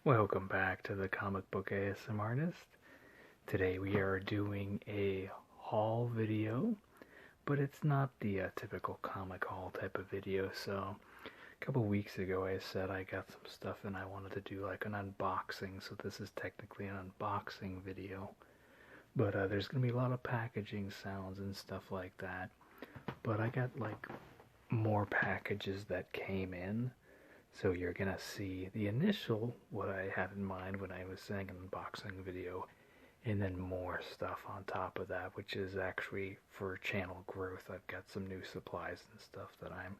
Welcome back to the Comic Book ASM Artist. Today we are doing a haul video, but it's not the typical comic haul type of video. So a couple weeks ago I said I got some stuff and I wanted to do like an unboxing, so this is technically an unboxing video. But there's going to be a lot of packaging sounds and stuff like that. But I got like more packages that came in. So you're going to see the initial, what I had in mind when I was saying an unboxing video, and then more stuff on top of that, which is actually for channel growth. I've got some new supplies and stuff that I'm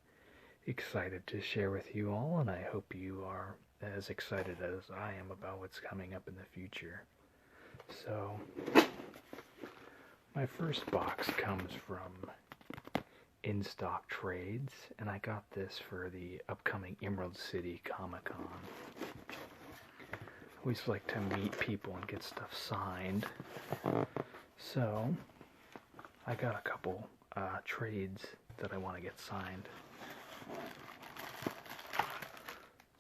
excited to share with you all, and I hope you are as excited as I am about what's coming up in the future. So, my first box comes from In Stock Trades, and I got this for the upcoming Emerald City Comic-Con. I always like to meet people and get stuff signed, so I got a couple trades that I want to get signed.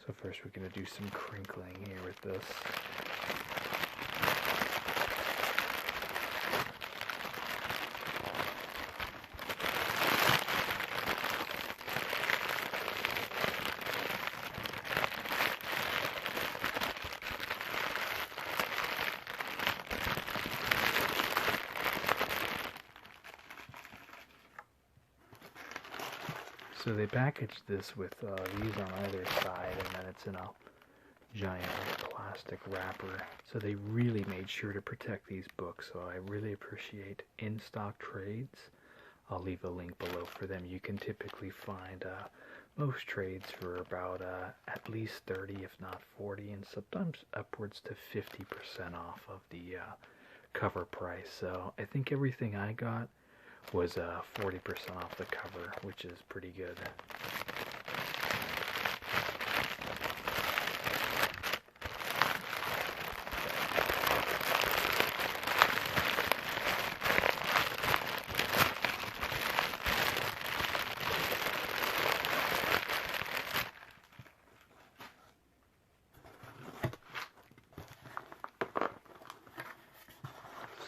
So first we're going to do some crinkling here with this. So they packaged this with these on either side, and then it's in a giant plastic wrapper. So they really made sure to protect these books, so I really appreciate In Stock Trades. I'll leave a link below for them. You can typically find most trades for about at least 30, if not 40, and sometimes upwards to 50% off of the cover price. So I think everything I got was 40% off the cover, which is pretty good.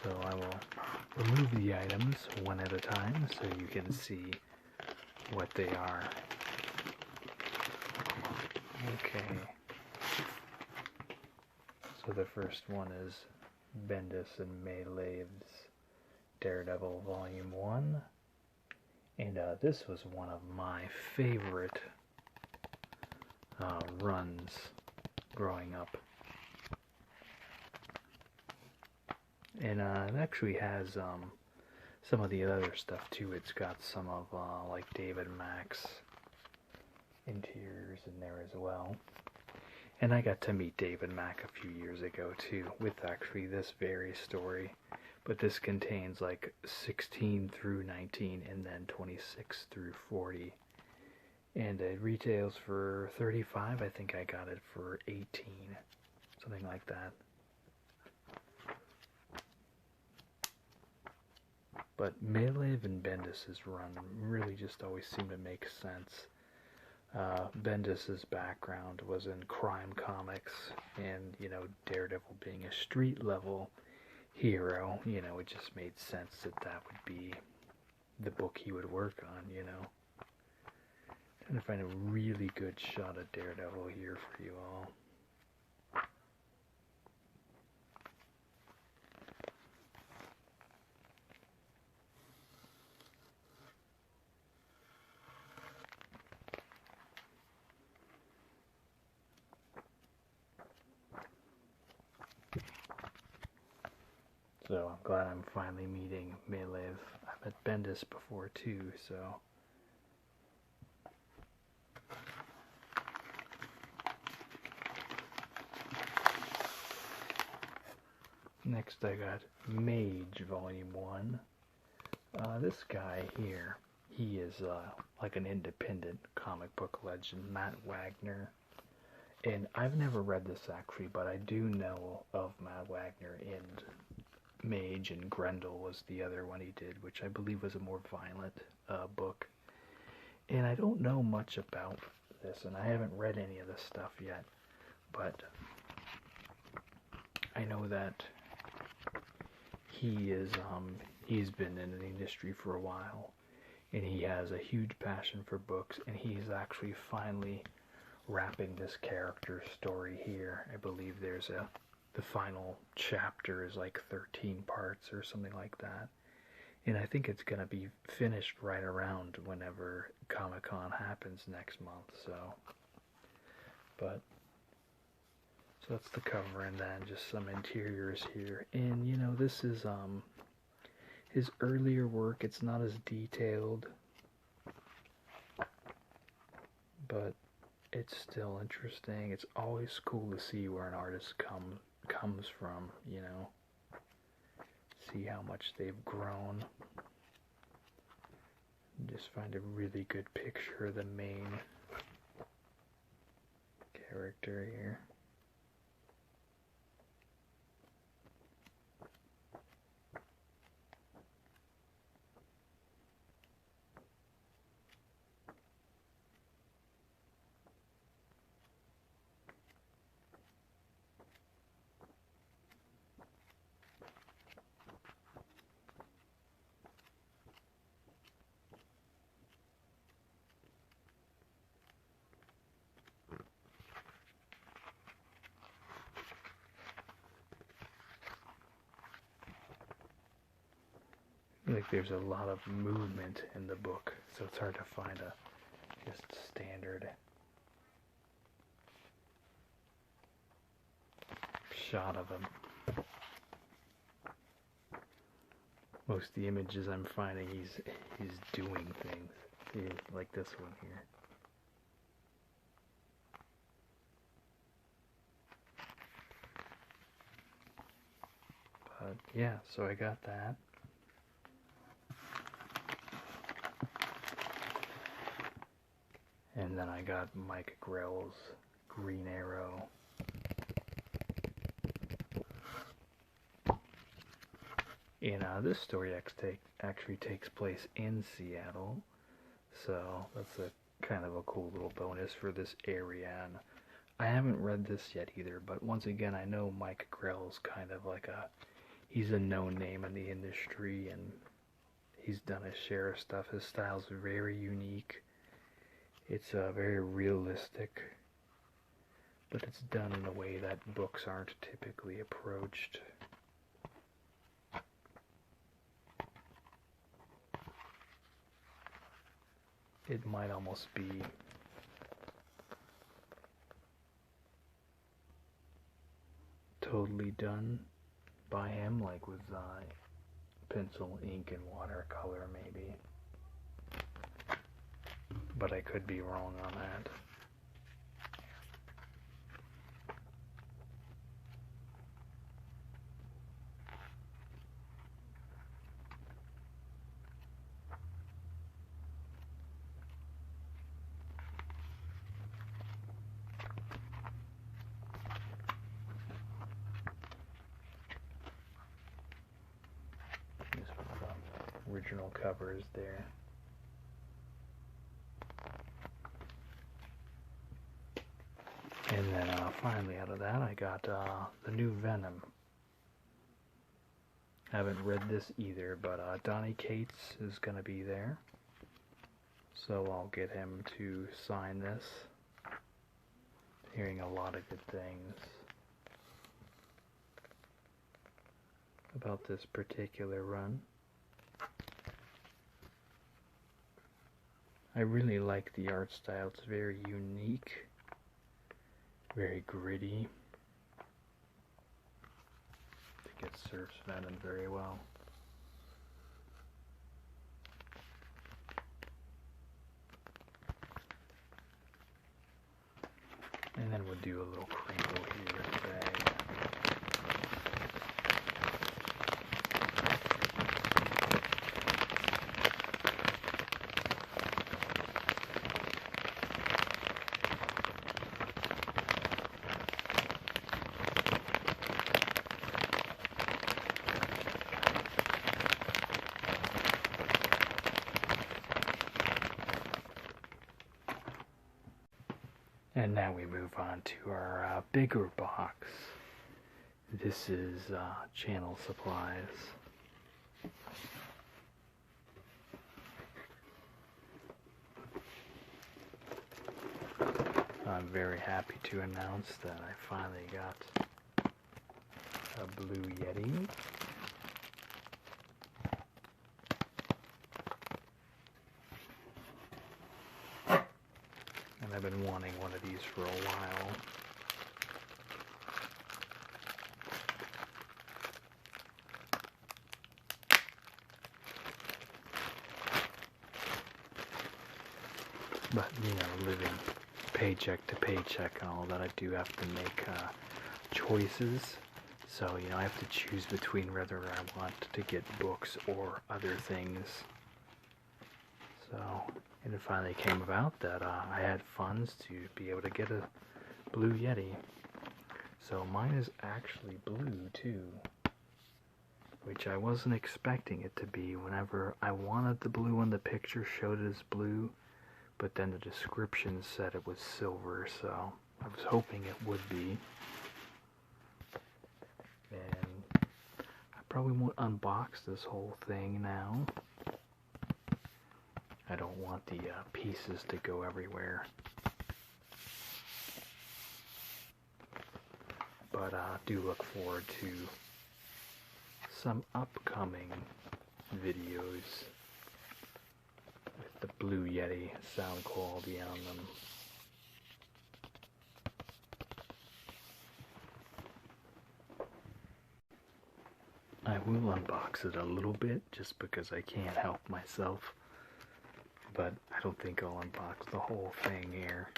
So I will remove the items one at a time so you can see what they are. Okay. So the first one is Bendis and Maylave's Daredevil Volume 1. And this was one of my favorite runs growing up. And it actually has some of the other stuff too. It's got some of like David Mack's interiors in there as well. And I got to meet David Mack a few years ago too, with actually this very story. But this contains like 16 through 19 and then 26 through 40. And it retails for $35. I think I got it for $18, something like that. But Maylave and Bendis' run really just always seemed to make sense. Bendis' background was in crime comics, and, you know, Daredevil being a street-level hero, you know, it just made sense that that would be the book he would work on, you know. Trying to find a really good shot of Daredevil here for you all. So I'm glad I'm finally meeting Maylev. I met Bendis before too, so. Next I got Mage Volume 1. This guy here, he is like an independent comic book legend, Matt Wagner. And I've never read this actually, but I do know of Matt Wagner in Mage, and Grendel was the other one he did, which I believe was a more violent book. And I don't know much about this, and I haven't read any of this stuff yet, but I know that he's been in the industry for a while, and he has a huge passion for books, and he's actually finally wrapping this character story here. I believe the final chapter is like 13 parts or something like that. And I think it's going to be finished right around whenever Comic-Con happens next month, so that's the cover, and then just some interiors here. And you know, this is his earlier work. It's not as detailed, but it's still interesting. It's always cool to see where an artist comes from, you know. See how much they've grown. Just find a really good picture of the main character here. Like there's a lot of movement in the book, so it's hard to find a just standard shot of him. Most of the images I'm finding, he's doing things, like this one here. But yeah, so I got that. And then I got Mike Grell's Green Arrow. And this story actually takes place in Seattle, so that's a kind of a cool little bonus for this area. And I haven't read this yet either, but once again, I know Mike Grell's kind of like he's a known name in the industry, and he's done his share of stuff. His style's very unique. It's very realistic, but it's done in a way that books aren't typically approached. It might almost be totally done by him, like with pencil, ink, and watercolor maybe. But I could be wrong on that. Just put the original covers there. And then finally out of that I got the new Venom. Haven't read this either, but Donny Cates is going to be there. So I'll get him to sign this. Hearing a lot of good things about this particular run. I really like the art style. It's very unique. Very gritty. I think it serves Venom very well. And then we'll do a little crinkle here today. And now we move on to our bigger box. This is channel supplies. I'm very happy to announce that I finally got a Blue Yeti. And I've been wanting one of these for a while. But, you know, living paycheck to paycheck and all that, I do have to make choices. So, you know, I have to choose between whether I want to get books or other things. So, and it finally came about that I had funds to be able to get a Blue Yeti. So mine is actually blue too, which I wasn't expecting it to be. Whenever I wanted the blue one, the picture showed it as blue, but then the description said it was silver, so I was hoping it would be. And I probably won't unbox this whole thing now. I don't want the pieces to go everywhere. But I do look forward to some upcoming videos with the Blue Yeti sound quality on them. I will unbox it a little bit just because I can't help myself, but I don't think I'll unbox the whole thing here.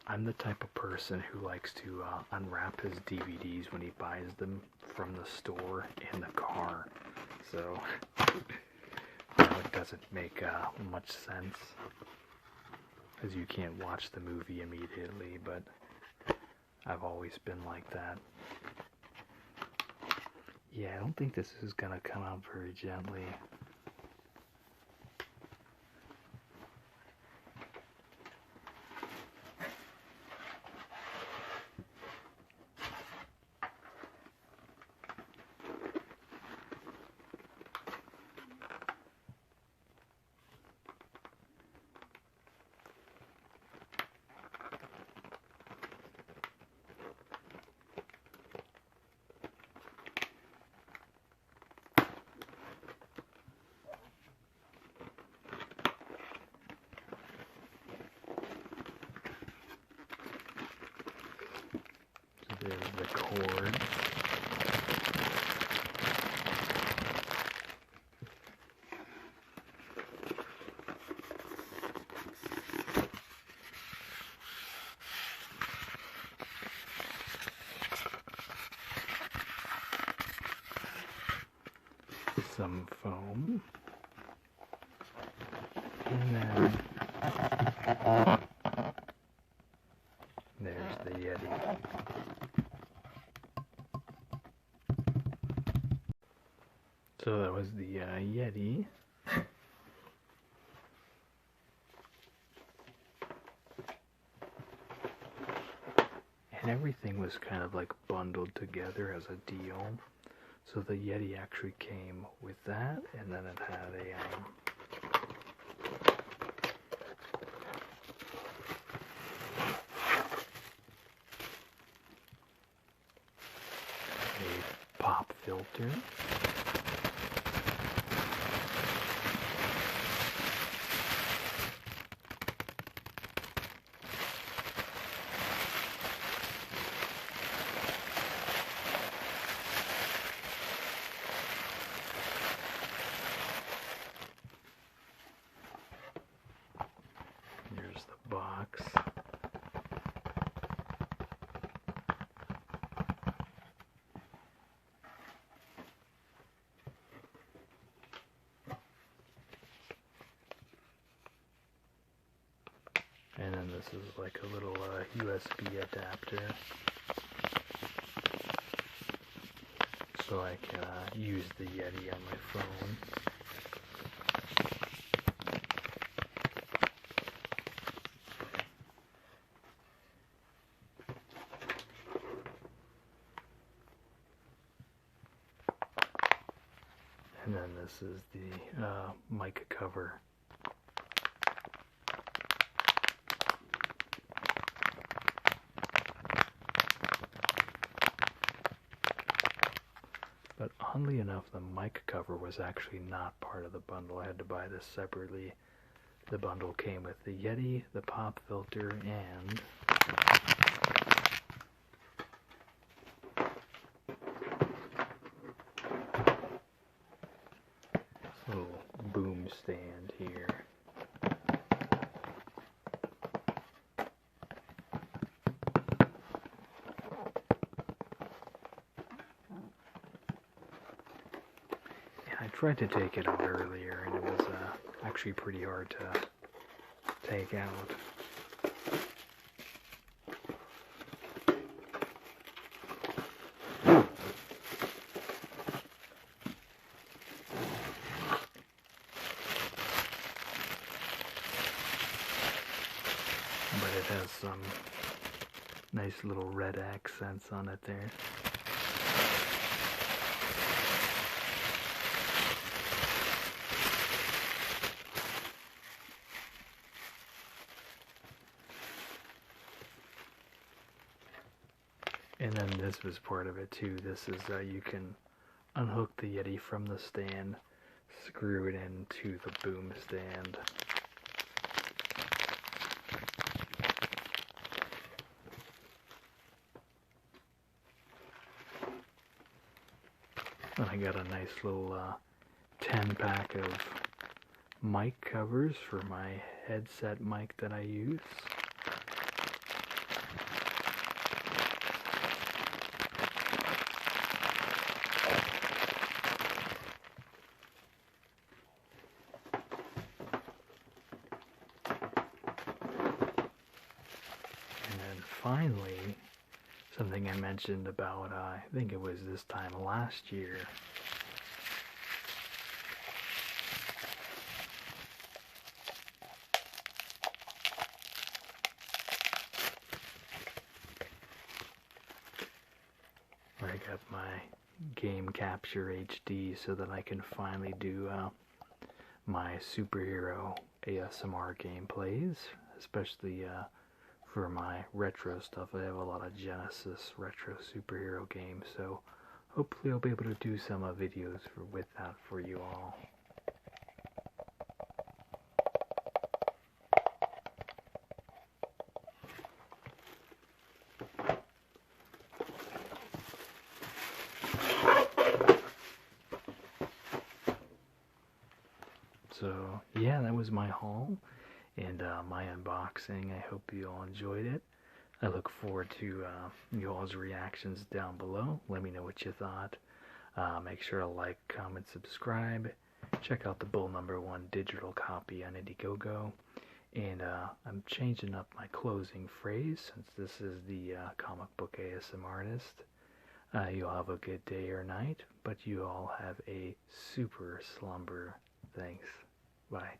I'm the type of person who likes to unwrap his DVDs when he buys them from the store in the car, so it doesn't make much sense, as you can't watch the movie immediately, but I've always been like that. Yeah, I don't think this is gonna come out very gently. There's the cord. Some foam. And then there's the Yeti. So that was the Yeti. And everything was kind of like bundled together as a deal. So the Yeti actually came with that, and then it had a pop filter. Here's the box. And then this is like a little USB adapter, so I can use the Yeti on my phone. And then this is the mic cover. But oddly enough, the mic cover was actually not part of the bundle. I had to buy this separately. The bundle came with the Yeti, the pop filter, and this little boom stand here. I tried to take it out earlier, and it was actually pretty hard to take out. But it has some nice little red accents on it there. And then this was part of it too. This is you can unhook the Yeti from the stand, screw it into the boom stand. And I got a nice little 10-pack of mic covers for my headset mic that I use. Finally, something I mentioned about, I think it was this time last year. I got my Game Capture HD so that I can finally do my superhero ASMR gameplays, especially for my retro stuff. I have a lot of Genesis retro superhero games, so hopefully I'll be able to do some videos with that for you all. So yeah, that was my haul and my unboxing. I hope you all enjoyed it. I look forward to you all's reactions down below. Let me know what you thought. Make sure to like, comment, subscribe. Check out the Bull #1 digital copy on Indiegogo. And I'm changing up my closing phrase since this is the comic book ASM artist. You all have a good day or night, but you all have a super slumber. Thanks. Bye.